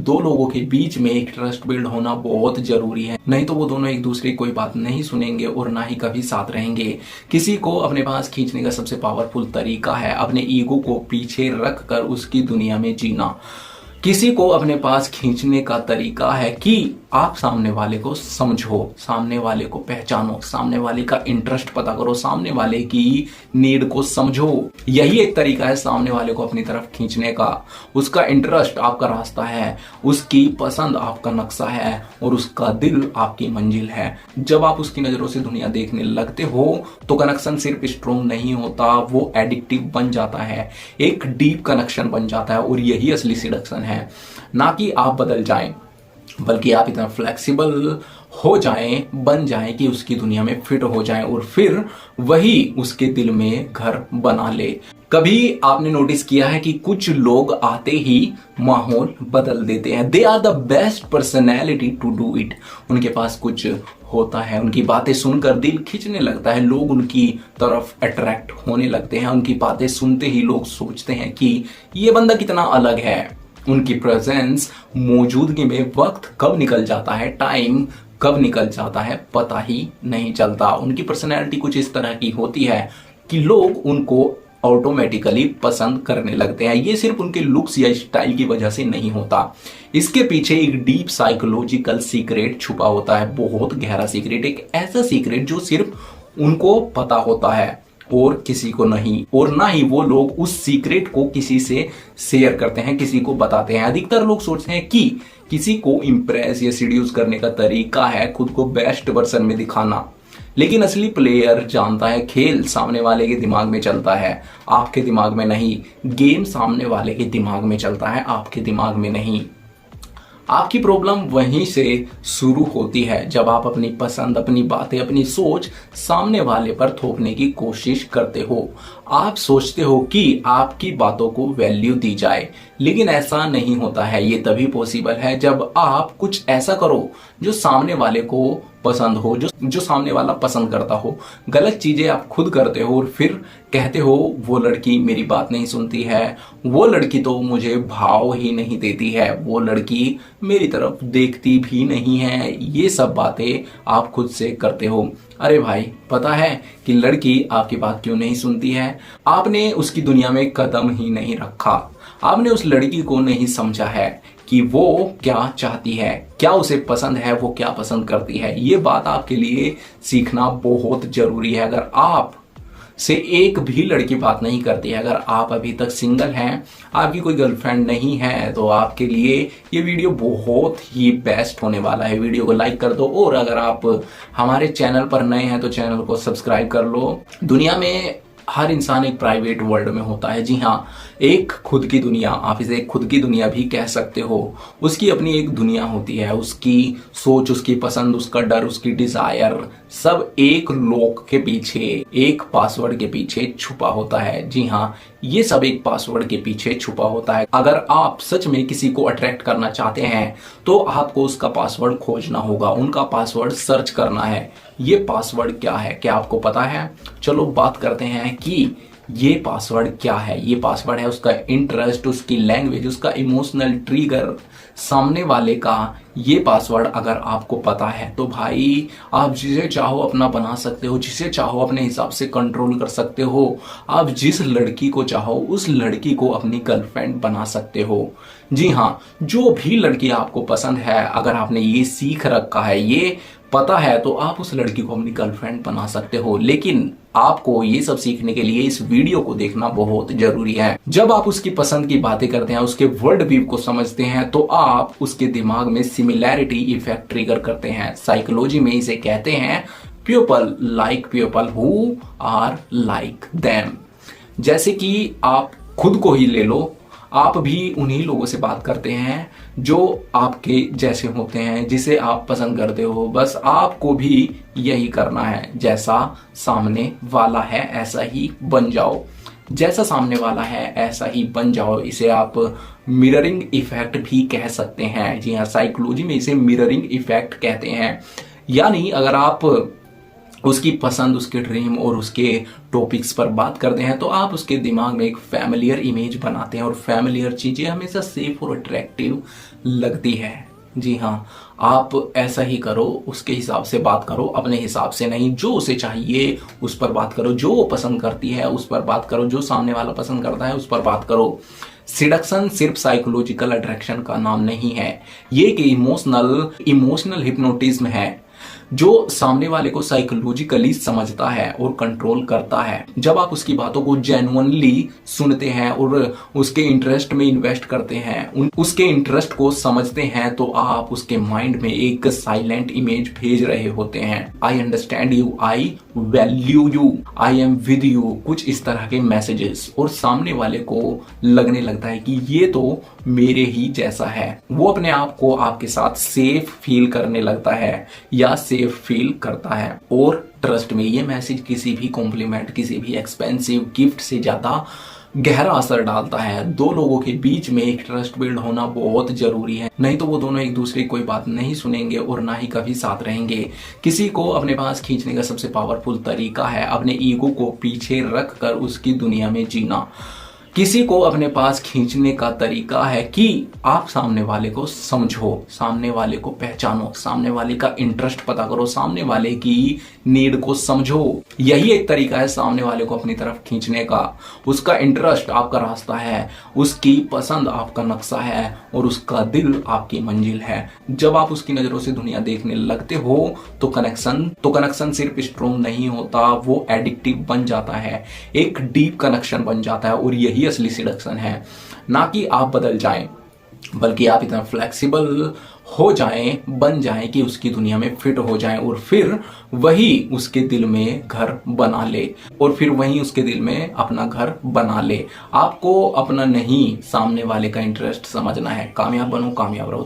दो लोगों के बीच में एक ट्रस्ट बिल्ड होना बहुत जरूरी है, नहीं तो वो दोनों एक दूसरे की कोई बात नहीं सुनेंगे और ना ही कभी साथ रहेंगे। किसी को अपने पास खींचने का सबसे पावरफुल तरीका है अपने ईगो को पीछे रख कर उसकी दुनिया में जीना। किसी को अपने पास खींचने का तरीका है कि आप सामने वाले को समझो, सामने वाले को पहचानो, सामने वाले का इंटरेस्ट पता करो, सामने वाले की नीड को समझो। यही एक तरीका है सामने वाले को अपनी तरफ खींचने का। उसका इंटरेस्ट आपका रास्ता है, उसकी पसंद आपका नक्शा है और उसका दिल आपकी मंजिल है। जब आप उसकी नजरों से दुनिया देखने लगते हो तो कनेक्शन सिर्फ स्ट्रॉन्ग नहीं होता, वो एडिक्टिव बन जाता है, एक डीप कनेक्शन बन जाता है। और यही असली सिडक्शन है, ना कि आप बदल जाएं, बल्कि आप इतना फ्लेक्सिबल हो जाएं, बन जाएं कि उसकी दुनिया में फिट हो जाएं और फिर वही उसके दिल में घर बना ले। कभी आपने नोटिस किया है कि कुछ लोग आते ही माहौल बदल देते हैं। They are the best personality to do it. उनके पास कुछ होता है, उनकी बातें सुनकर दिल खींचने लगता है, लोग उनकी तरफ अट्रैक्ट होने लगते हैं। उनकी बातें सुनते ही लोग सोचते हैं कि ये बंदा कितना अलग है। उनकी प्रेजेंस, मौजूदगी में वक्त कब निकल जाता है, टाइम कब निकल जाता है, पता ही नहीं चलता। उनकी पर्सनैलिटी कुछ इस तरह की होती है कि लोग उनको ऑटोमेटिकली पसंद करने लगते हैं। ये सिर्फ उनके लुक्स या स्टाइल की वजह से नहीं होता, इसके पीछे एक डीप साइकोलॉजिकल सीक्रेट छुपा होता है, बहुत गहरा सीक्रेट, एक ऐसा सीक्रेट जो सिर्फ उनको पता होता है और किसी को नहीं, और ना ही वो लोग उस सीक्रेट को किसी से शेयर करते हैं, किसी को बताते हैं। अधिकतर लोग सोचते हैं कि किसी को इंप्रेस या सीड्यूस करने का तरीका है खुद को बेस्ट वर्जन में दिखाना, लेकिन असली प्लेयर जानता है खेल सामने वाले के दिमाग में चलता है, आपके दिमाग में नहीं। गेम सामने वाले के दिमाग में चलता है, आपके दिमाग में नहीं। आपकी प्रॉब्लम वहीं से शुरू होती है जब आप अपनी पसंद, अपनी बातें, अपनी सोच सामने वाले पर थोपने की कोशिश करते हो। आप सोचते हो कि आपकी बातों को वैल्यू दी जाए, लेकिन ऐसा नहीं होता है। ये तभी पॉसिबल है जब आप कुछ ऐसा करो जो सामने वाले को पसंद हो, जो सामने वाला पसंद करता हो। गलत चीजें आप खुद करते हो और फिर कहते हो वो लड़की मेरी बात नहीं सुनती है, वो लड़की तो मुझे भाव ही नहीं देती है, वो लड़की मेरी तरफ देखती भी नहीं है। ये सब बातें आप खुद से करते हो। अरे भाई, पता है कि लड़की आपकी बात क्यों नहीं सुनती है? आपने उसकी दुनिया में कदम ही नहीं रखा। आपने उस लड़की को नहीं समझा है कि वो क्या चाहती है, क्या उसे पसंद है, वो क्या पसंद करती है। ये बात आपके लिए सीखना बहुत जरूरी है। अगर आप से एक भी लड़की बात नहीं करती है, अगर आप अभी तक सिंगल हैं, आपकी कोई गर्लफ्रेंड नहीं है, तो आपके लिए ये वीडियो बहुत ही बेस्ट होने वाला है। वीडियो को लाइक कर दो और अगर आप हमारे चैनल पर नए हैं तो चैनल को सब्सक्राइब कर लो। दुनिया में हर इंसान एक प्राइवेट वर्ल्ड में होता है। जी हाँ, एक खुद की दुनिया, आप इसे एक खुद की दुनिया भी कह सकते हो। उसकी अपनी एक दुनिया होती है, उसकी सोच, उसकी पसंद, उसका डर, उसकी डिजायर, सब एक लॉक के पीछे, एक पासवर्ड के पीछे छुपा होता है। जी हाँ, ये सब एक पासवर्ड के पीछे छुपा होता है। अगर आप सच में किसी को अट्रैक्ट करना चाहते हैं तो आपको उसका पासवर्ड खोजना होगा, उनका पासवर्ड सर्च करना है। ये पासवर्ड क्या है, क्या आपको पता है? चलो बात करते हैं कि ये पासवर्ड क्या है। ये पासवर्ड है उसका इंटरेस्ट, उसकी लैंग्वेज, उसका इमोशनल ट्रिगर। सामने वाले का ये पासवर्ड अगर आपको पता है तो भाई आप जिसे चाहो अपना बना सकते हो, जिसे चाहो अपने हिसाब से कंट्रोल कर सकते हो। आप जिस लड़की को चाहो उस लड़की को अपनी गर्लफ्रेंड बना सकते हो। जी हाँ, जो भी लड़की आपको पसंद है, अगर आपने ये सीख रखा है, ये पता है, तो आप उस लड़की को अपनी गर्लफ्रेंड बना सकते हो। लेकिन आपको ये सब सीखने के लिए इस वीडियो को देखना बहुत जरूरी है। जब आप उसकी पसंद की बातें करते हैं, उसके वर्ल्ड व्यू को समझते हैं, तो आप उसके दिमाग में सिमिलैरिटी इफेक्ट ट्रिगर करते हैं। साइकोलॉजी में इसे कहते हैं people like people who are like them. जैसे कि आप खुद को ही ले लो, आप भी उन्हीं लोगों से बात करते हैं जो आपके जैसे होते हैं, जिसे आप पसंद करते हो। बस आपको भी यही करना है, जैसा सामने वाला है ऐसा ही बन जाओ। जैसा सामने वाला है ऐसा ही बन जाओ। इसे आप मिररिंग इफेक्ट भी कह सकते हैं। जी हाँ, साइकोलॉजी में इसे मिररिंग इफेक्ट कहते हैं। यानी अगर आप उसकी पसंद, उसके ड्रीम और उसके टॉपिक्स पर बात करते हैं, तो आप उसके दिमाग में एक फैमिलियर इमेज बनाते हैं और फैमिलियर चीजें हमेशा सेफ और अट्रैक्टिव लगती है। जी हाँ, आप ऐसा ही करो, उसके हिसाब से बात करो, अपने हिसाब से नहीं। जो उसे चाहिए उस पर बात करो, जो वो पसंद करती है उस पर बात करो, जो सामने वाला पसंद करता है उस पर बात करो। सिडक्शन सिर्फ साइकोलॉजिकल अट्रैक्शन का नाम नहीं है, ये एक इमोशनल हिप्नोटिज्म है जो सामने वाले को साइकोलॉजिकली समझता है और कंट्रोल करता है। जब आप उसकी बातों को जेन्युइनली सुनते हैं और उसके इंटरेस्ट में इन्वेस्ट करते हैं, उसके इंटरेस्ट को समझते हैं, तो आप उसके माइंड में एक साइलेंट इमेज भेज रहे होते हैं। I understand you, I value you, I am with you, कुछ इस तरह के मैसेजेस। और सामने वाले को लगने लगता है कि ये तो मेरे ही जैसा है। वो अपने आप को आपके साथ सेफ फील करने लगता है या सेफ फील करता है। और ट्रस्ट में ये मैसेज किसी भी कॉम्प्लीमेंट, किसी भी एक्सपेंसिव गिफ्ट से ज्यादा गहरा असर डालता है। दो लोगों के बीच में एक ट्रस्ट बिल्ड होना बहुत जरूरी है, नहीं तो वो दोनों एक दूसरे की कोई बात नहीं सुनेंगे और ना ही कभी साथ रहेंगे। किसी को अपने पास खींचने का सबसे पावरफुल तरीका है अपने ईगो को पीछे रख कर उसकी दुनिया में जीना। किसी को अपने पास खींचने का तरीका है कि आप सामने वाले को समझो, सामने वाले को पहचानो, सामने वाले का इंटरेस्ट पता करो, सामने वाले की नीड को समझो। यही एक तरीका है सामने वाले को अपनी तरफ खींचने का। उसका इंटरेस्ट आपका रास्ता है, उसकी पसंद आपका नक्शा है और उसका दिल आपकी मंजिल है। जब आप उसकी नजरों से दुनिया देखने लगते हो तो कनेक्शन सिर्फ स्ट्रॉन्ग नहीं होता, वो एडिक्टिव बन जाता है, एक डीप कनेक्शन बन जाता है। और यही असली सिडक्शन है, ना कि आप बदल जाएं, बल्कि आप इतना फ्लेक्सिबल हो जाएं, बन जाएं कि उसकी दुनिया में फिट हो जाएं और फिर वही उसके दिल में घर बना ले और फिर वही उसके दिल में अपना घर बना ले। आपको अपना नहीं, सामने वाले का इंटरेस्ट समझना है। कामयाब बनो, कामयाब रहो।